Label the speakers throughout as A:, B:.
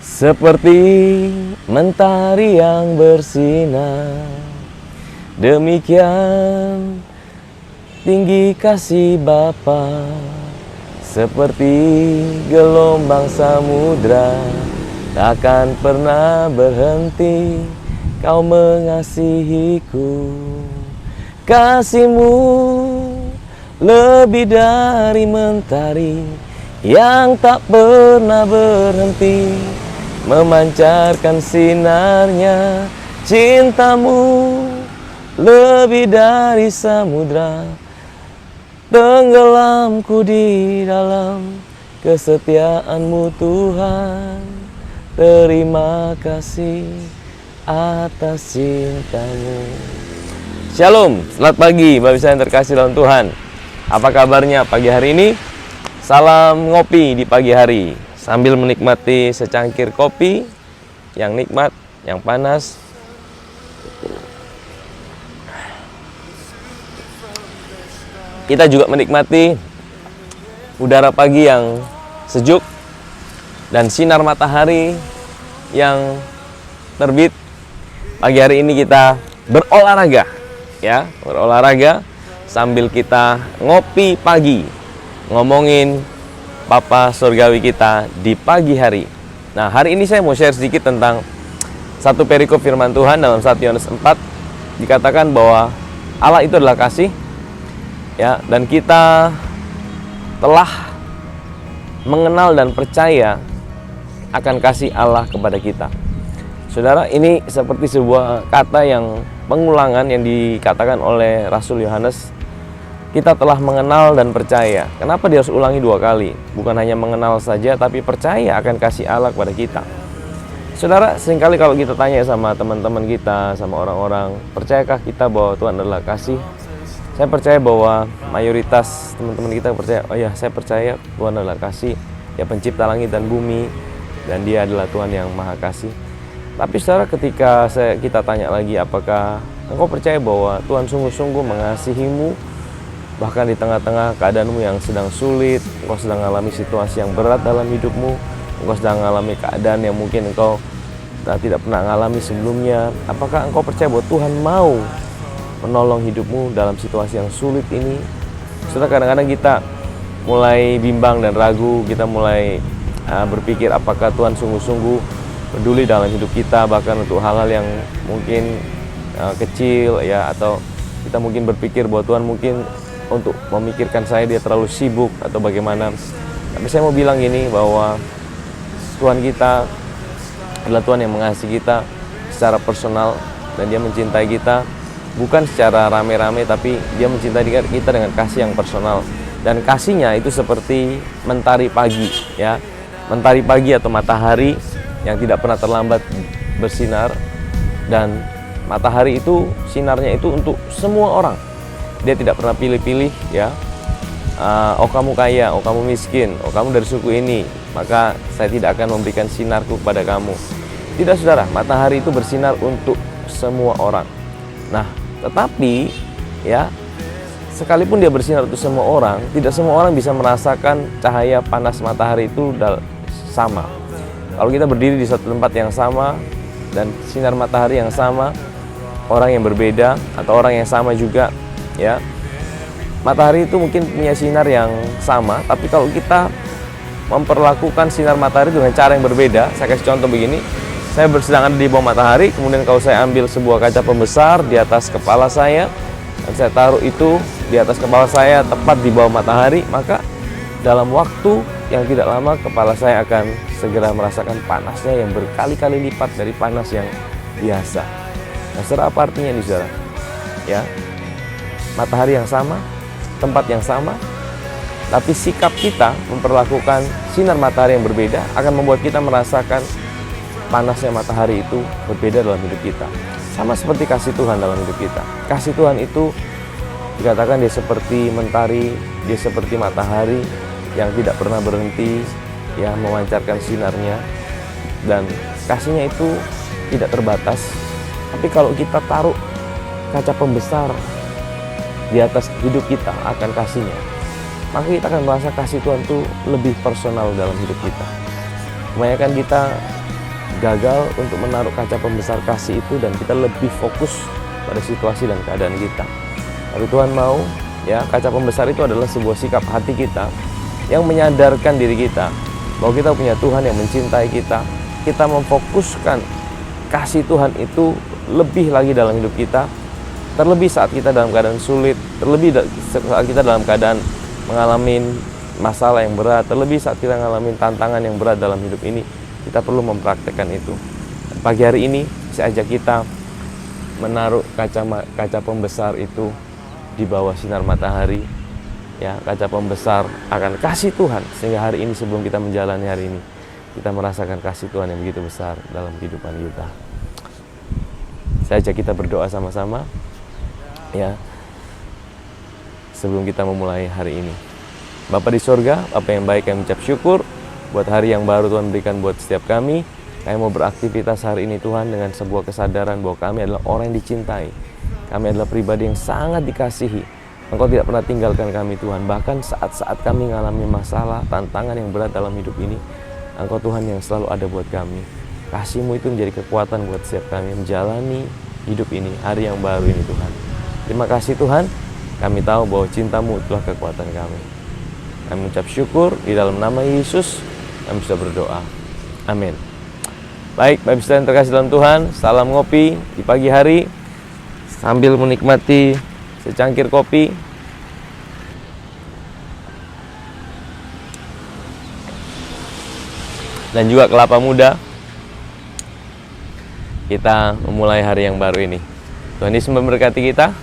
A: Seperti mentari yang bersinar, demikian tinggi kasih Bapa. Seperti gelombang samudra, takkan pernah berhenti Kau mengasihiku. Kasih-Mu lebih dari mentari yang tak pernah berhenti memancarkan sinarnya. Cinta-Mu lebih dari samudra, tenggelamku di dalam kesetiaan-Mu Tuhan. Terima kasih atas cinta-Mu. Shalom, selamat pagi Bapak Ibu yang terkasih dalam Tuhan. Apa kabarnya pagi hari ini? Salam ngopi di pagi hari sambil menikmati secangkir kopi yang nikmat, yang panas. Kita juga menikmati udara pagi yang sejuk dan sinar matahari yang terbit. Pagi hari ini kita berolahraga, ya, berolahraga sambil kita ngopi pagi, ngomongin Papa Surgawi kita di pagi hari. Nah, hari ini saya mau share sedikit tentang satu perikop firman Tuhan dalam 1 Yohanes 4. Dikatakan bahwa Allah itu adalah kasih, ya, dan kita telah mengenal dan percaya akan kasih Allah kepada kita. Saudara, ini seperti sebuah kata yang pengulangan yang dikatakan oleh Rasul Yohanes. Kita telah mengenal dan percaya. Kenapa dia harus ulangi 2 kali? Bukan hanya mengenal saja, tapi percaya akan kasih Allah kepada kita. Saudara, seringkali kalau kita tanya sama teman-teman kita, sama orang-orang, percayakah kita bahwa Tuhan adalah kasih? Saya percaya bahwa mayoritas teman-teman kita percaya, oh ya, saya percaya Tuhan adalah kasih, Dia pencipta langit dan bumi, dan Dia adalah Tuhan yang maha kasih. Tapi saudara, ketika kita tanya lagi, apakah engkau percaya bahwa Tuhan sungguh-sungguh mengasihimu, bahkan di tengah-tengah keadaanmu yang sedang sulit, engkau sedang mengalami situasi yang berat dalam hidupmu, engkau sedang mengalami keadaan yang mungkin engkau tidak pernah mengalami sebelumnya. Apakah engkau percaya bahwa Tuhan mau menolong hidupmu dalam situasi yang sulit ini? Saudara, kadang-kadang kita mulai bimbang dan ragu, kita mulai berpikir apakah Tuhan sungguh-sungguh peduli dalam hidup kita, bahkan untuk hal-hal yang mungkin kecil, ya, atau kita mungkin berpikir bahwa Tuhan mungkin untuk memikirkan saya Dia terlalu sibuk atau bagaimana. Tapi saya mau bilang gini, bahwa Tuhan kita adalah Tuhan yang mengasihi kita secara personal, dan Dia mencintai kita bukan secara rame-rame, tapi Dia mencintai kita dengan kasih yang personal. Dan kasihnya itu seperti mentari pagi, ya, mentari pagi atau matahari yang tidak pernah terlambat bersinar. Dan matahari itu sinarnya itu untuk semua orang. Dia tidak pernah pilih-pilih, ya. Oh kamu kaya, oh kamu miskin, oh kamu dari suku ini, maka saya tidak akan memberikan sinarku kepada kamu. Tidak, saudara, matahari itu bersinar untuk semua orang. Nah, tetapi, ya, sekalipun dia bersinar untuk semua orang, tidak semua orang bisa merasakan cahaya panas matahari itu sama. Kalau kita berdiri di satu tempat yang sama dan sinar matahari yang sama, orang yang berbeda atau orang yang sama juga, ya, matahari itu mungkin punya sinar yang sama, tapi kalau kita memperlakukan sinar matahari dengan cara yang berbeda. Saya kasih contoh begini, saya sedang ada di bawah matahari, kemudian kalau saya ambil sebuah kaca pembesar di atas kepala saya, dan saya taruh itu di atas kepala saya tepat di bawah matahari, maka dalam waktu yang tidak lama kepala saya akan segera merasakan panasnya yang berkali-kali lipat dari panas yang biasa. Nah, saudara, apa artinya ini, saudara? Ya, matahari yang sama, tempat yang sama, tapi sikap kita memperlakukan sinar matahari yang berbeda akan membuat kita merasakan panasnya matahari itu berbeda dalam hidup kita. Sama seperti kasih Tuhan dalam hidup kita. Kasih Tuhan itu dikatakan dia seperti mentari, dia seperti matahari yang tidak pernah berhenti, ya, memancarkan sinarnya, dan kasihnya itu tidak terbatas. Tapi kalau kita taruh kaca pembesar di atas hidup kita akan kasihnya, maka kita akan merasa kasih Tuhan itu lebih personal dalam hidup kita. Kebanyakan kita gagal untuk menaruh kaca pembesar kasih itu dan kita lebih fokus pada situasi dan keadaan kita. Tapi Tuhan mau, ya, kaca pembesar itu adalah sebuah sikap hati kita yang menyadarkan diri kita bahwa kita punya Tuhan yang mencintai kita. Kita memfokuskan kasih Tuhan itu lebih lagi dalam hidup kita, terlebih saat kita dalam keadaan sulit, terlebih saat kita dalam keadaan mengalami masalah yang berat, terlebih saat kita mengalami tantangan yang berat dalam hidup ini. Kita perlu mempraktekkan itu. Pagi hari ini saya ajak kita menaruh kaca pembesar itu di bawah sinar matahari, ya, kaca pembesar akan kasih Tuhan, sehingga hari ini sebelum kita menjalani hari ini kita merasakan kasih Tuhan yang begitu besar dalam kehidupan kita. Saya ajak kita berdoa sama-sama, ya, sebelum kita memulai hari ini. Bapa di sorga, Bapa yang baik, kami mengucap syukur buat hari yang baru Tuhan berikan buat setiap kami. Kami mau beraktivitas hari ini Tuhan dengan sebuah kesadaran bahwa kami adalah orang yang dicintai. Kami adalah pribadi yang sangat dikasihi. Engkau tidak pernah tinggalkan kami Tuhan. Bahkan saat-saat kami mengalami masalah, tantangan yang berat dalam hidup ini, Engkau Tuhan yang selalu ada buat kami. Kasih-Mu itu menjadi kekuatan buat setiap kami menjalani hidup ini, hari yang baru ini Tuhan. Terima kasih Tuhan. Kami tahu bahwa cinta-Mu itulah kekuatan kami. Kami mengucap syukur di dalam nama Yesus. Kami sudah berdoa. Amin. Baik, Bapak Ibu sekalian terkasih dalam Tuhan, salam ngopi di pagi hari sambil menikmati secangkir kopi. Dan juga kelapa muda. Kita memulai hari yang baru ini. Tuhan Yesus memberkati kita.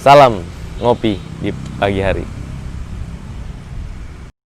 A: Salam ngopi di pagi hari.